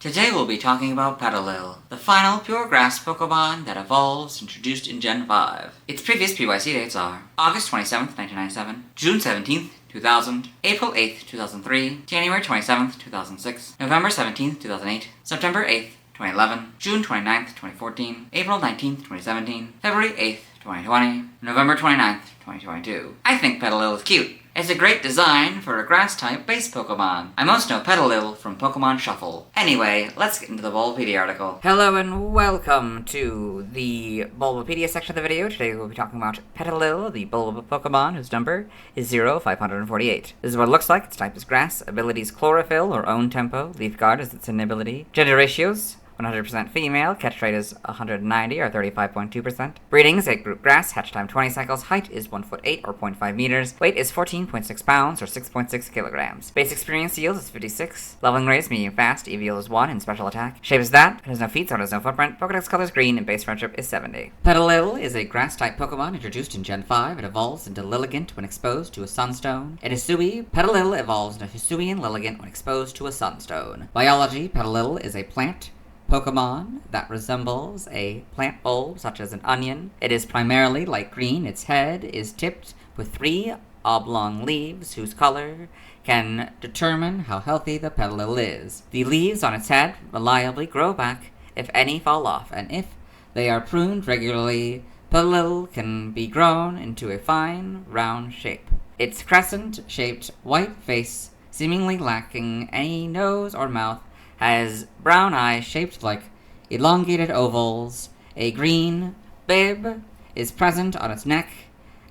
Today we'll be talking about Petilil, the final pure grass Pokemon that evolves introduced in Gen 5. Its previous PYC dates are August 27th, 1997, June 17th, 2000, April 8th, 2003, January 27th, 2006, November 17th, 2008, September 8th, 2011, June 29th, 2014, April 19th, 2017, February 8th, 2020, November 29th, 2022. I think Petilil is cute. It's a great design for a grass-type base Pokemon. I most know Petilil from Pokemon Shuffle. Anyway, let's get into the Bulbapedia article. Hello and welcome to the Bulbapedia section of the video. Today we'll be talking about Petilil, the Bulba Pokemon whose number is 0548. This is what it looks like. Its type is grass. Abilities Chlorophyll or Own Tempo. Leaf Guard is its inability. Gender ratios 100% female, catch rate is 190 or 35.2%. Breeding is 8 group grass, hatch time 20 cycles, height is 1 foot 8 or 0.5 meters, weight is 14.6 pounds or 6.6 kilograms. Base experience yield is 56, leveling rate is medium fast, EV is 1, and special attack. Shape is that, it has no feet so it has no footprint, Pokedex color is green, and base friendship is 70. Petilil is a grass-type Pokemon introduced in Gen 5. It evolves into Lilligant when exposed to a Sunstone. In Hisui, Petilil evolves into Hisuian Lilligant when exposed to a Sunstone. Biology, Petilil is a plant Pokemon that resembles a plant bulb, such as an onion. It is primarily light green. Its head is tipped with 3 oblong leaves whose color can determine how healthy the Petilil is. The leaves on its head reliably grow back if any fall off, and if they are pruned regularly, Petilil can be grown into a fine, round shape. Its crescent-shaped white face, seemingly lacking any nose or mouth, has brown eyes shaped like elongated ovals. A green bib is present on its neck,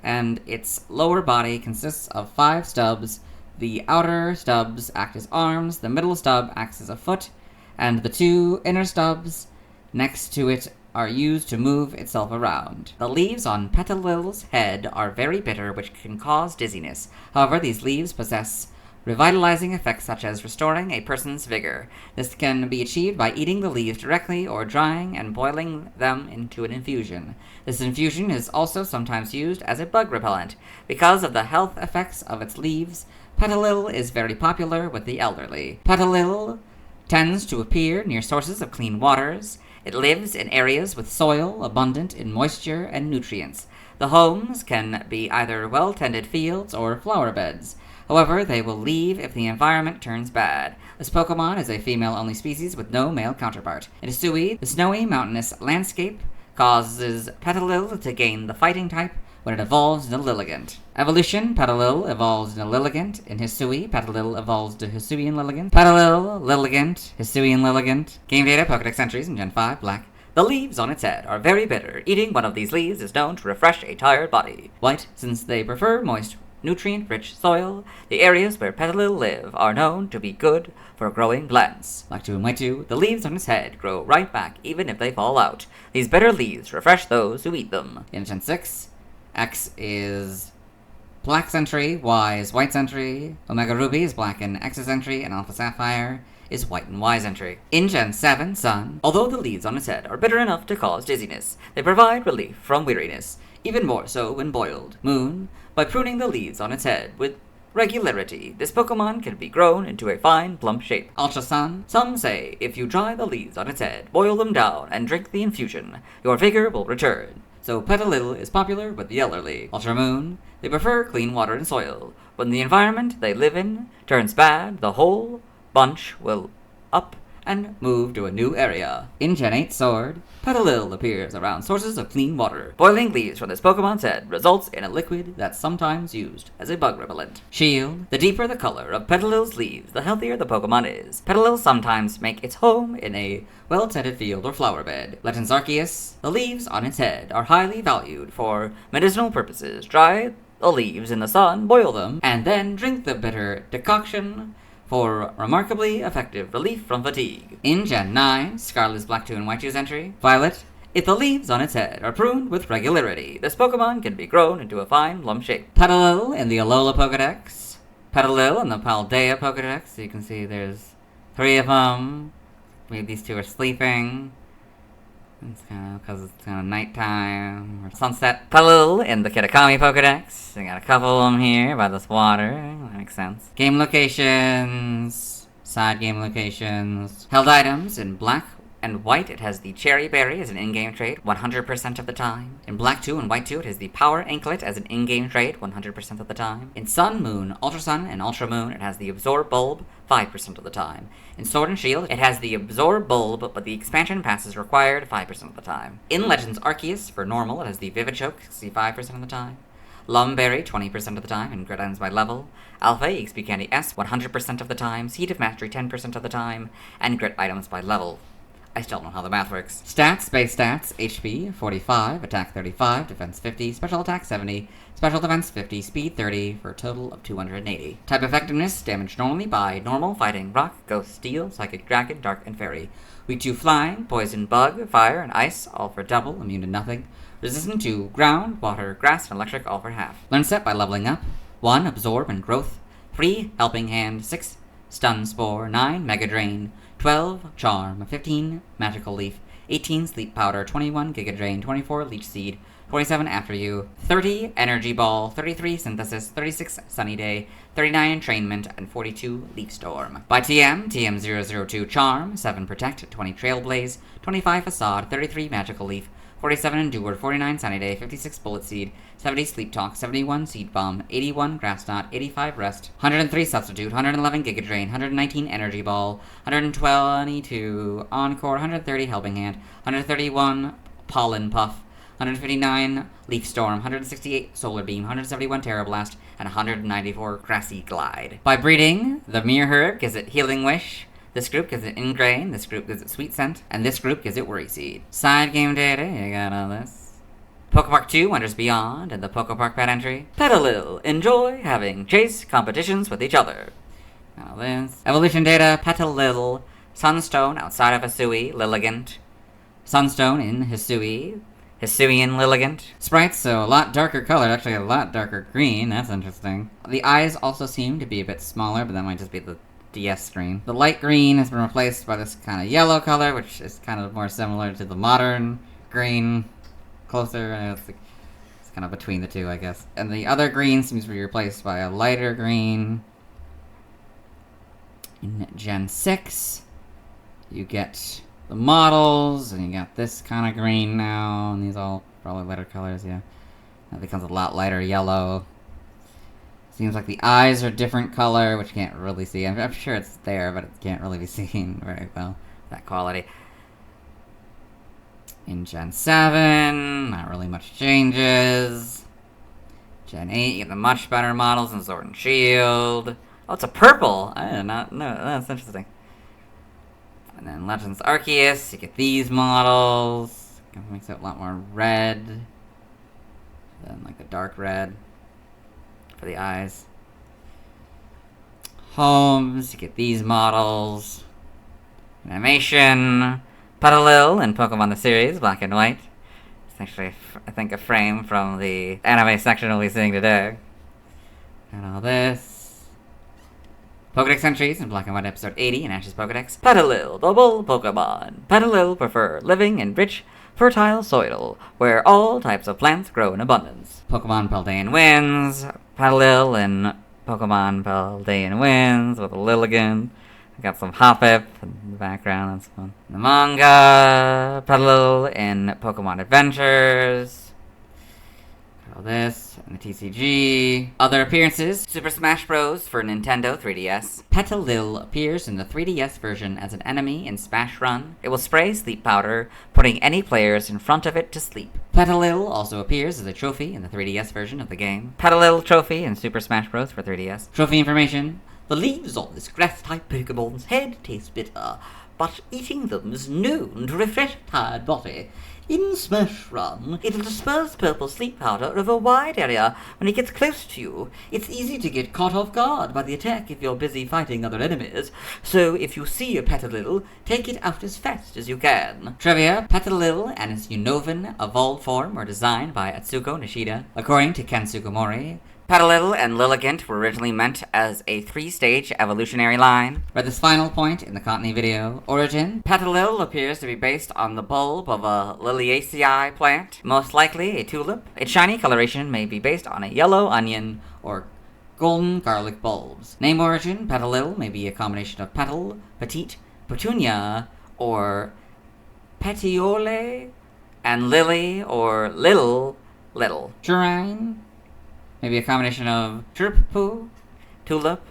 and its lower body consists of 5 stubs. The outer stubs act as arms, the middle stub acts as a foot, and the 2 inner stubs next to it are used to move itself around. The leaves on Petilil's head are very bitter, which can cause dizziness. However, these leaves possess revitalizing effects such as restoring a person's vigor. This can be achieved by eating the leaves directly or drying and boiling them into an infusion. This infusion is also sometimes used as a bug repellent. Because of the health effects of its leaves, Petilil is very popular with the elderly. Petilil tends to appear near sources of clean waters. It lives in areas with soil abundant in moisture and nutrients. The homes can be either well-tended fields or flower beds. However, they will leave if the environment turns bad. This Pokemon is a female-only species with no male counterpart. In Hisui, the snowy mountainous landscape causes Petilil to gain the fighting type when it evolves into Lilligant. Evolution, Petilil evolves into Lilligant. In Hisui, Petilil evolves to Hisuian Lilligant. Petilil, Lilligant, Hisuian Lilligant. Game data, Pokedex entries in Gen 5, black. The leaves on its head are very bitter. Eating one of these leaves is known to refresh a tired body. White, since they prefer moist, nutrient-rich soil. The areas where Petilil live are known to be good for growing plants. Like 2 and White 2, the leaves on its head grow right back even if they fall out. These bitter leaves refresh those who eat them. In Gen 6, X is Black Sentry, Y is White Sentry, Omega Ruby is Black and X's entry, and Alpha Sapphire is White and Y's entry. In Gen 7, Sun, although the leaves on its head are bitter enough to cause dizziness, they provide relief from weariness, even more so when boiled. Moon, by pruning the leaves on its head with regularity, this Pokemon can be grown into a fine, plump shape. Ultra Sun, some say if you dry the leaves on its head, boil them down, and drink the infusion, your vigor will return. So Petilil is popular with the elderly. Ultra Moon, they prefer clean water and soil. When the environment they live in turns bad, the whole bunch will up and move to a new area. In Gen 8 Sword, Petilil appears around sources of clean water. Boiling leaves from this Pokemon's head results in a liquid that's sometimes used as a bug repellent. Shield, the deeper the color of Petilil's leaves, the healthier the Pokemon is. Petilil sometimes make its home in a well-tended field or flower bed. Legends Arceus, the leaves on its head are highly valued for medicinal purposes. Dry the leaves in the sun, boil them, and then drink the bitter decoction for remarkably effective relief from fatigue. In Gen 9, Scarlet's Black 2 and White 2's entry. Violet, if the leaves on its head are pruned with regularity, this Pokemon can be grown into a fine, plump shape. Petilil in the Alola Pokedex. Petilil in the Paldea Pokedex. You can see there's 3 of them. Maybe these 2 are sleeping. It's kind of because it's kind of nighttime or sunset. Petilil in the Kitakami Pokedex. I got a couple of them here by this water. That makes sense. Game locations. Side game locations. Held items in black and white, it has the Cherry Berry as an in-game trade 100% of the time. In black 2 and white 2, it has the Power Anklet as an in-game trade 100% of the time. In Sun, Moon, Ultra Sun, and Ultra Moon, it has the Absorb Bulb 5% of the time. In Sword and Shield, it has the Absorb Bulb, but the expansion pass is required 5% of the time. In Legends Arceus, for normal, it has the Vivichoke 65% of the time. Lumberry 20% of the time, and grid items by level. Alpha EXP Candy S 100% of the time, Seed of Mastery 10% of the time, and grid items by level. I still don't know how the math works. Stats, base stats, HP 45, attack 35, defense 50, special attack 70, special defense 50, speed 30, for a total of 280. Type effectiveness, damage normally by normal, fighting, rock, ghost, steel, psychic, dragon, dark, and fairy. Weak to flying, poison, bug, fire, and ice, all for double, immune to nothing. Resistant to ground, water, grass, and electric, all for half. Learn set by leveling up. 1. Absorb and growth. 3. Helping hand. 6. Stun spore. 9. Mega drain. 12. Charm. 15. Magical leaf. 18. Sleep powder. 21. Giga drain. 24. Leech seed. 47. After you. 30. Energy ball. 33. Synthesis. 36. Sunny day. 39. Entrainment. And 42. Leaf storm. By TM. TM 002 Charm. 7. Protect. 20. Trailblaze. 25. Facade. 33. Magical leaf. 47 Endure, 49 Sunny Day, 56 Bullet Seed, 70 Sleep Talk, 71 Seed Bomb, 81 Grass Knot, 85 Rest, 103 Substitute, 111 Giga Drain, 119 Energy Ball, 122 Encore, 130 Helping Hand, 131 Pollen Puff, 159 Leaf Storm, 168 Solar Beam, 171 Terra Blast, and 194 Grassy Glide. By breeding, the Mere Herb gives it Healing Wish. This group gives it Ingrain, this group gives it Sweet Scent, and this group gives it Worry Seed. Side game data, you got all this. Pokepark 2 Wonders Beyond, and the Pokepark pet entry. Petilil, enjoy having chase competitions with each other. Got all this. Evolution data, Petilil, Sunstone outside of Hisui, Lilligant. Sunstone in Hisui, Hisuian Lilligant. Sprites, so a lot darker color, actually a lot darker green, that's interesting. The eyes also seem to be a bit smaller, but that might just be the DS screen. The light green has been replaced by this kind of yellow color, which is kind of more similar to the modern green. Closer, it's kind of between the two, I guess. And the other green seems to be replaced by a lighter green. In Gen 6, you get the models, and you got this kind of green now, and these all probably lighter colors, yeah. That becomes a lot lighter yellow. Seems like the eyes are different color, which you can't really see. I'm sure it's there, but it can't really be seen very well. That quality. In Gen 7, not really much changes. Gen 8, you get the much better models in Sword and Shield. Oh, it's a purple! I did not know. That's interesting. And then Legends Arceus, you get these models. It makes it a lot more red than like the dark red. For the eyes. Homes, you get these models. Animation. Petilil in Pokemon the series, black and white. It's actually, I think, a frame from the anime section we'll be seeing today. And all this. Pokedex entries in black and white episode 80 in Ash's Pokedex. Petilil, the bull Pokemon. Petilil prefer living in rich, fertile soil, where all types of plants grow in abundance. Pokemon Paldean Winds. Petilil in Pokemon Paldean Winds with a Lilligant. I got some Hoppip in the background, that's fun. The manga, Petilil in Pokemon Adventures. All this, and the TCG. Other appearances, Super Smash Bros. For Nintendo 3DS. Petilil appears in the 3DS version as an enemy in Smash Run. It will spray sleep powder, putting any players in front of it to sleep. Petilil also appears as a trophy in the 3DS version of the game. Petilil trophy in Super Smash Bros. For 3DS. Trophy information. The leaves on this grass-type Pokemon's head taste bitter, but eating them is known to refresh a tired body. In Smash Run, it'll disperse purple sleep powder over a wide area when it gets close to you. It's easy to get caught off guard by the attack if you're busy fighting other enemies, so if you see a Petilil, take it out as fast as you can. Trivia: Petilil and its Unovan evolved form were designed by Atsuko Nishida. According to Ken Sugimori, Petilil and Lilligant were originally meant as a 3-stage evolutionary line. By this final point in the Cottony video, origin, Petilil appears to be based on the bulb of a Liliaceae plant, most likely a tulip. Its shiny coloration may be based on a yellow onion or golden garlic bulbs. Name origin, Petilil may be a combination of petal, petite, petunia, or petiole, and lily, or little. Jurine may be a combination of turpu, tulip,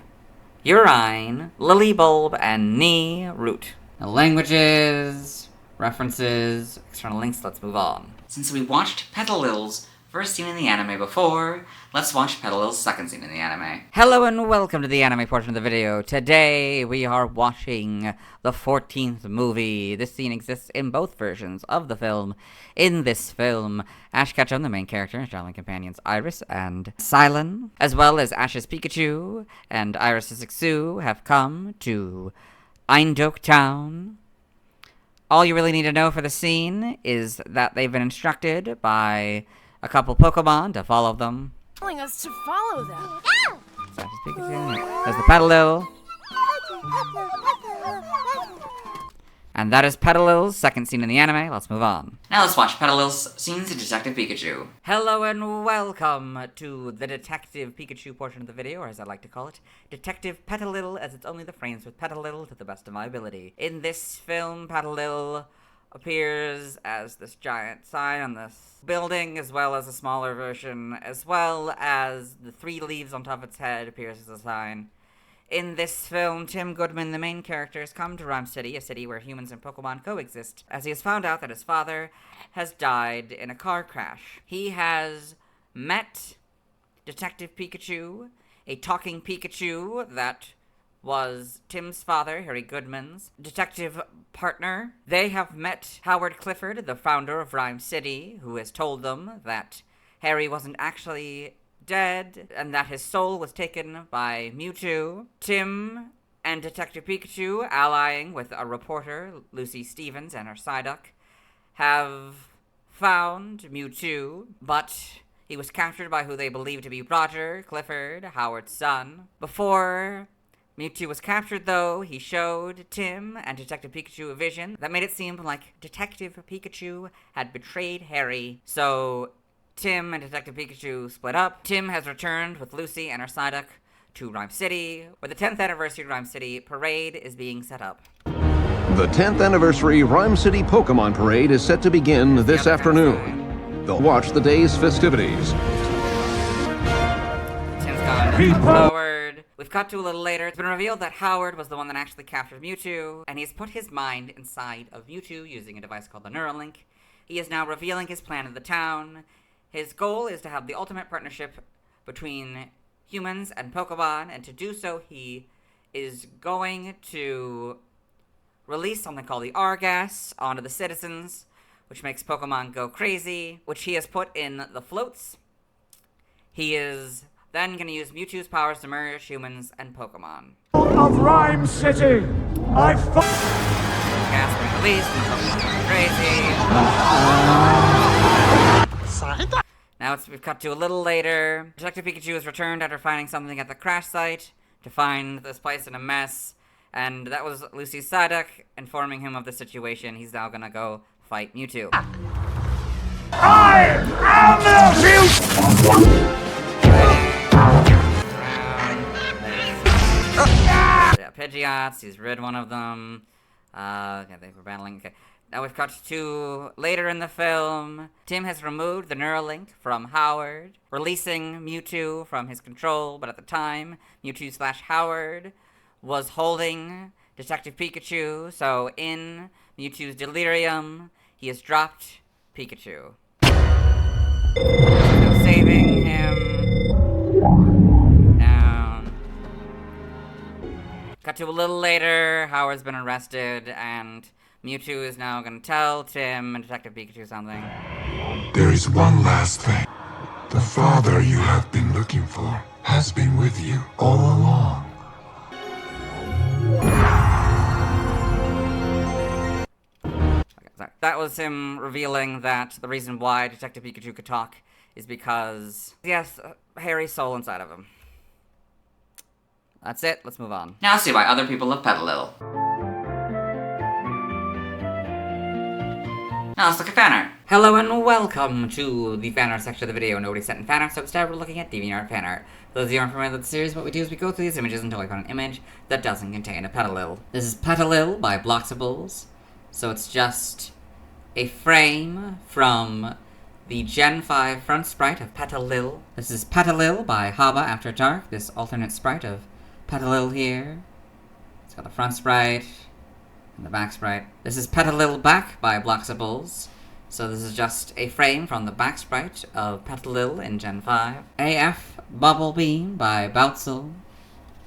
urine, lily bulb, and knee root. Now, languages, references, external links, let's move on. Since we watched Petilil's first scene in the anime before, let's watch Petilil's second scene in the anime. Hello and welcome to the anime portion of the video. Today we are watching the 14th movie. This scene exists in both versions of the film. In this film, Ash Ketchum, the main character, and traveling companions Iris and Silen, as well as Ash's Pikachu and Iris's Xu, have come to Eindhoek Town. All you really need to know for the scene is that they've been instructed by a couple Pokemon to follow them. Telling us to follow them. So Ash's Pikachu. There's the Petilil. And that is Petilil's second scene in the anime. Let's move on. Now let's watch Petilil's scenes in Detective Pikachu. Hello and welcome to the Detective Pikachu portion of the video, or as I like to call it, Detective Petilil, as it's only the frames with Petilil to the best of my ability. In this film, Petilil appears as this giant sign on this building, as well as a smaller version, as well as the 3 leaves on top of its head appears as a sign. In this film, Tim Goodman, the main character, has come to Rhyme City, a city where humans and Pokemon coexist, as he has found out that his father has died in a car crash. He has met Detective Pikachu, a talking Pikachu that was Tim's father, Harry Goodman's detective partner. They have met Howard Clifford, the founder of Rhyme City, who has told them that Harry wasn't actually dead, and that his soul was taken by Mewtwo. Tim and Detective Pikachu, allying with a reporter, Lucy Stevens, and her Psyduck, have found Mewtwo, but he was captured by who they believe to be Roger Clifford, Howard's son. Before Mewtwo was captured, though, he showed Tim and Detective Pikachu a vision that made it seem like Detective Pikachu had betrayed Harry, so Tim and Detective Pikachu split up. Tim has returned with Lucy and her Psyduck to Rhyme City, where the 10th anniversary Rhyme City parade is being set up. The 10th anniversary Rhyme City Pokemon Parade is set to begin this afternoon. They'll watch the day's festivities. Tim's gone forward. We've cut to a little later. It's been revealed that Howard was the one that actually captured Mewtwo, and he's put his mind inside of Mewtwo using a device called the Neuralink. He is now revealing his plan in the town. His goal is to have the ultimate partnership between humans and Pokemon, and to do so, he is going to release something called the R-Gas onto the citizens, which makes Pokemon go crazy, which he has put in the floats. He is then going to use Mewtwo's powers to merge humans and Pokemon. Of Rhyme City, Gas being released, and Pokemon going crazy. Now we've cut to a little later. Detective Pikachu has returned after finding something at the crash site to find this place in a mess, and that was Lucy's Psyduck informing him of the situation. He's now gonna go fight Mewtwo. I am the future! Yeah, Pidgeots, he's rid one of them. Okay, they were battling. Okay. Now we've cut to later in the film. Tim has removed the Neuralink from Howard, releasing Mewtwo from his control, but at the time, Mewtwo/Howard was holding Detective Pikachu, so in Mewtwo's delirium, he has dropped Pikachu. Now saving him. Down. Cut to a little later, Howard's been arrested, and Mewtwo is now going to tell Tim and Detective Pikachu something. There is one last thing. The father you have been looking for has been with you all along. Okay, sorry. That was him revealing that the reason why Detective Pikachu could talk is because he has Harry's soul inside of him. That's it. Let's move on. Now see why other people love Petilil. Now let's look at Banner. Hello and welcome to the fan art section of the video. Nobody sent in fan art, so instead we're looking at DeviantArt fan art. For those of you who aren't familiar with the series, what we do is we go through these images until we find an image that doesn't contain a Petilil. This is Petilil by Bloxables, so it's just a frame from the Gen 5 front sprite of Petilil. This is Petilil by Haba After Dark, this alternate sprite of Petilil here. It's got the front sprite and the back sprite. This is Petilil Back by Bloxables. So this is just a frame from the back sprite of Petilil in Gen 5. AF Bubble Beam by Boutsel.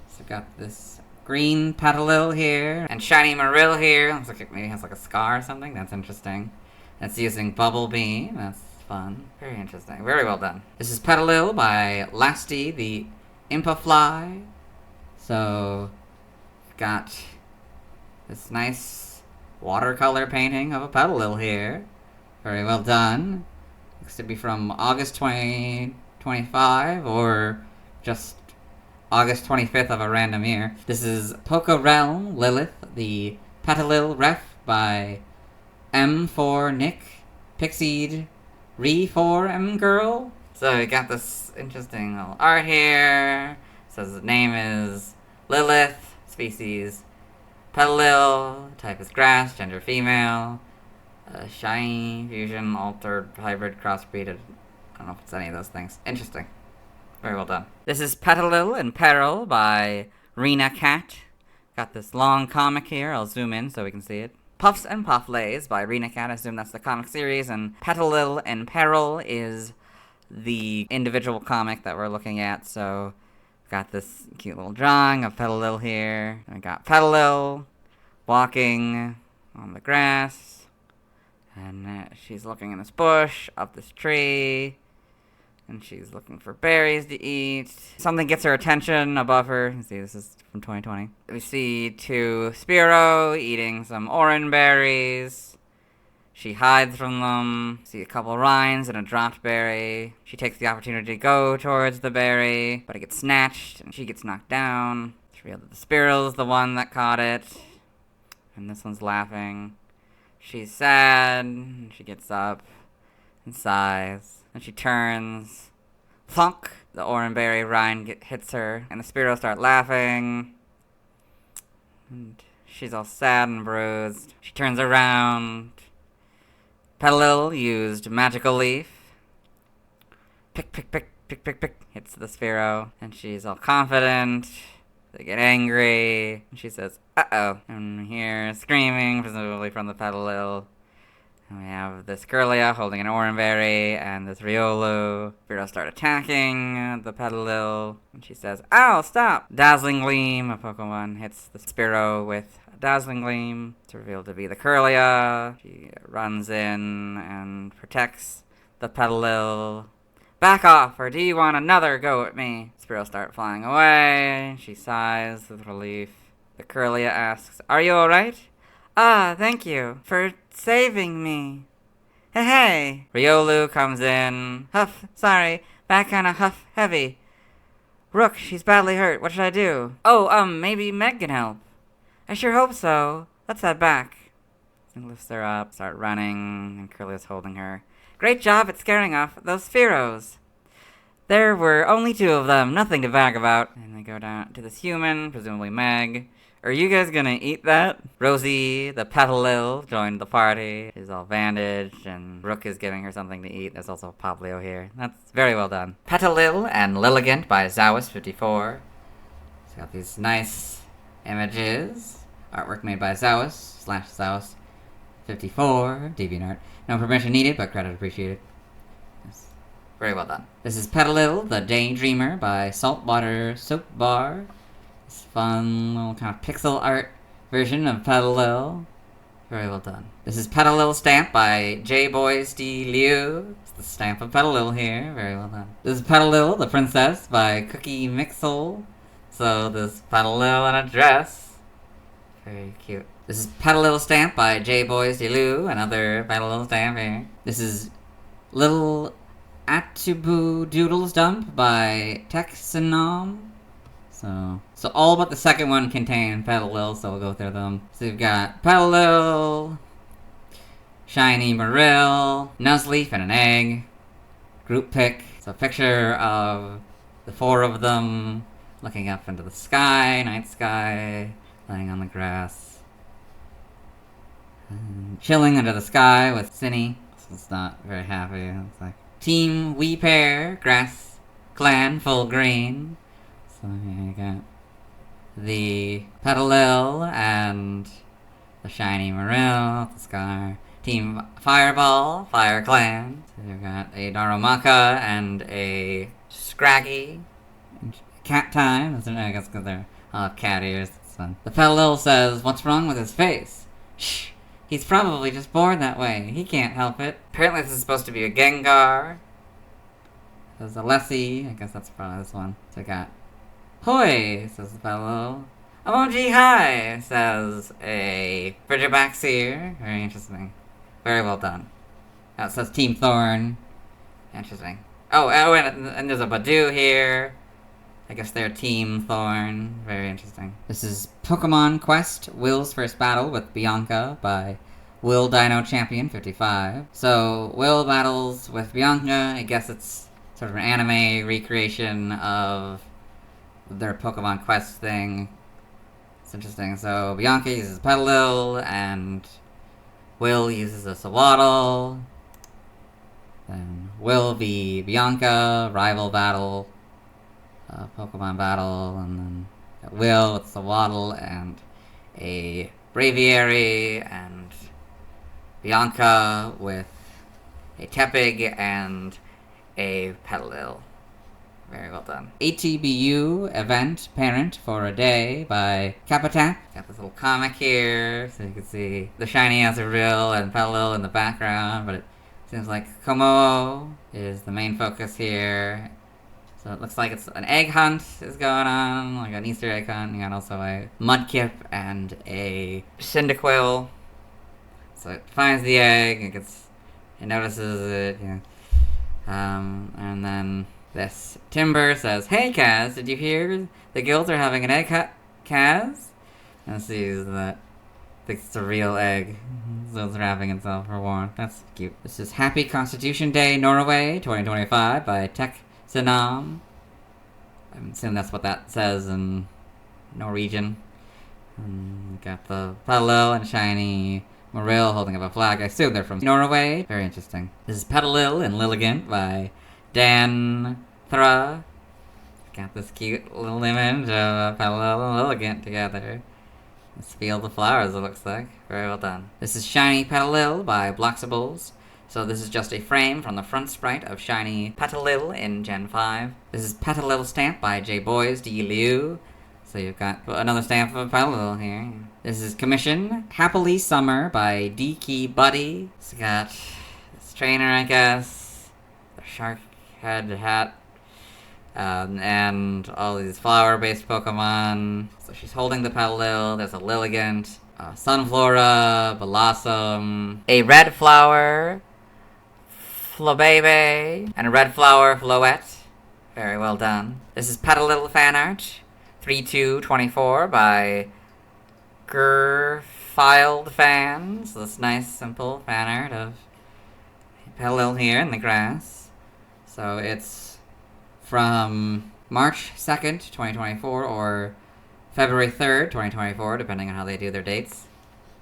So I've got this green Petilil here, and shiny Marill here. Looks like it maybe has like a scar or something. That's interesting. It's using Bubble Beam. That's fun. Very interesting. Very well done. This is Petilil by Lasty, the Impa Fly. So I've got this nice watercolor painting of a Petilil here. Very well done. Looks to be from August 2025 or just August 25th of a random year. This is Poke Realm Lilith, the Petilil ref by M4 Nick, Pixied, Re4 Girl. So we got this interesting little art here. It says the name is Lilith, species Petilil, type is grass, gender female. Shiny, fusion, altered, hybrid, crossbreed. I don't know if it's any of those things. Interesting. Very well done. This is Petilil in Peril by Rena Cat. Got this long comic here. I'll zoom in so we can see it. Puffs and Pufflays by Rena Cat. I assume that's the comic series. And Petilil in Peril is the individual comic that we're looking at. So, got this cute little drawing of Petilil here. And we got Petilil walking on the grass. And she's looking in this bush, up this tree, and she's looking for berries to eat. Something gets her attention above her. You see, this is from 2020. We see two Spearow eating some orange berries. She hides from them. See a couple Rhines and a dropped berry. She takes the opportunity to go towards the berry, but it gets snatched, and she gets knocked down. It's revealed that the Spearow's the one that caught it, and this one's laughing. She's sad, she gets up and sighs, and she turns. Thunk! The oranberry rind hits her, and the Spearow start laughing. And she's all sad and bruised. She turns around. Petilil used Magical Leaf. Pick, pick, pick, pick, pick, pick. Hits the Spearow, and she's all confident. They get angry, and she says, uh-oh. And we hear screaming, presumably from the Petilil. And we have this Kirlia holding an oranberry, and this Riolu. Spearow start attacking the Petilil, and she says, ow, stop! Dazzling Gleam, a Pokemon, hits the Spearow with a Dazzling Gleam. It's revealed to be the Kirlia. She runs in and protects the Petilil. Back off, or do you want another go at me? Spearow start flying away. She sighs with relief. The Kirlia asks, are you alright? Ah, thank you for saving me. Hey, hey. Riolu comes in. Huff, sorry. Back kinda huff heavy. Rook, she's badly hurt. What should I do? Oh, maybe Meg can help. I sure hope so. Let's head back. And lifts her up, start running, and Kirlia's holding her. Great job at scaring off those Spearows. There were only two of them, nothing to brag about. And they go down to this human, presumably Meg. Are you guys gonna eat that? Rosie, the Petilil, joined the party. She's all bandaged, and Rook is giving her something to eat. There's also Poplio here. That's very well done. Petilil and Lilligant by Zawis54. It's got these nice images. Artwork made by Zawis/Zawis54, DeviantArt. No permission needed, but credit appreciated. Yes. Very well done. This is Petilil, the Daydreamer by Saltwater Soap Bar. This fun little kind of pixel art version of Petilil. Very well done. This is Petilil Stamp by J-Boys D. Liu. It's the stamp of Petilil here. Very well done. This is Petilil, the Princess by Cookie Mixel. So this Petilil in a dress. Very cute. This is Petilil Stamp by J-Boys D. Liu. Another Petilil stamp here. This is Little Atubu Doodles Dump by Texanom. So all but the second one contain Petilil, so we'll go through them. So we've got Petilil, Shiny Marill, Nuzleaf and an egg. Group pic. It's a picture of the four of them looking up into the sky, night sky, laying on the grass. Chilling under the sky with Cinny. It's not very happy. It's like Team We Pair, Grass Clan, full green. So here you got the Petilil and the Shiny Marill, the Scar. Team Fireball, Fire Clan. So you've got a Darumaka and a Scraggy. Cat time. I guess because they're all cat ears. It's fun. The Petilil says, "What's wrong with his face?" Shh. He's probably just born that way. He can't help it. Apparently this is supposed to be a Gengar. There's a Lessie. I guess that's probably this one. So I got Hoi, says the Petilil. Emoji hi, says a Bridgerback Seer. Very interesting. Very well done. It says Team Thorn. Interesting. Oh, and there's a Badoo here. I guess they're Team Thorn. Very interesting. This is Pokemon Quest, Will's First Battle with Bianca by Will Dino Champion 55. So, Will battles with Bianca. I guess it's sort of an anime recreation of their Pokemon Quest thing. It's interesting. So, Bianca uses Petilil, and Will uses a Sawaddle. Then Will v Bianca, rival battle. Pokemon battle, and then Will with Sawaddle and a Braviary, and Bianca with a Tepig and a Petilil. Very well done. ATBU event parent for a day by Capitap. Got this little comic here, so you can see the shiny Azurill and Petilil in the background, but it seems like Komodo is the main focus here. So it looks like it's an egg hunt is going on, like an Easter egg hunt. You got also a Mudkip and a Cyndaquil. So it finds the egg, it notices it, and then this Timber says, "Hey Kaz, did you hear the guilds are having an egg hunt, Kaz?" And sees that it's a real egg. So it's wrapping itself for warmth. That's cute. This is Happy Constitution Day, Norway, 2025 by Tech Sinam. I'm assuming that's what that says in Norwegian. And we got the Petilil and Shiny Marill holding up a flag. I assume they're from Norway. Very interesting. This is Petilil and Lilligant by Dan Thra. Got this cute little image of Petilil and Lilligant together. This field of flowers, it looks like. Very well done. This is Shiny Petilil by Bloxables. So this is just a frame from the front sprite of Shiny Petilil in Gen 5. This is Petilil stamp by J Boys D Liu. So you've got another stamp of Petilil here. This is Commission Happily Summer by D-Key Buddy. It's got this trainer, I guess. The shark head hat. And all these flower-based Pokemon. So she's holding the Petilil. There's a Lilligant, Sunflora, Blossom, a red flower, Flabebe, and a red flower, Floette. Very well done. This is Petilil fan art, 3224 by Gerfiled Fans. So this nice, simple fan art of Petilil here in the grass. So it's from March 2nd, 2024, or February 3rd, 2024, depending on how they do their dates.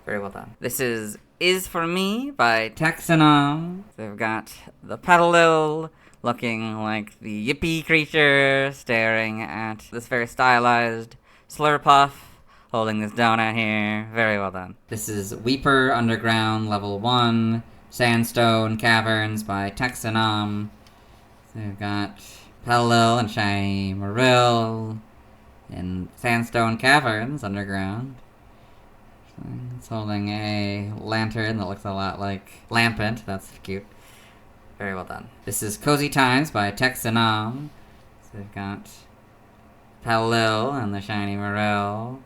Very well done. This is For Me by Texanom. So we've got the Petilil looking like the Yippee creature, staring at this very stylized Slurpuff, holding this donut here. Very well done. This is Weeper Underground Level 1, Sandstone Caverns by Texanom. So we've got Petilil and Shiny Marill in Sandstone Caverns underground. It's holding a lantern that looks a lot like Lampent. That's cute. Very well done. This is Cozy Times by Texanom. So we've got Petilil and the Shiny Marill.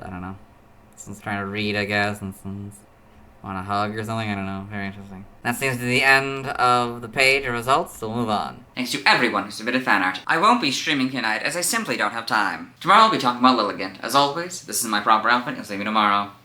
I don't know. This one's trying to read, I guess, and this one's want a hug or something? I don't know. Very interesting. That seems to be the end of the page of results, so we'll move on. Thanks to everyone who submitted fan art. I won't be streaming tonight, as I simply don't have time. Tomorrow I'll be talking about Lilligant. As always, this is my proper outfit. You'll see me tomorrow.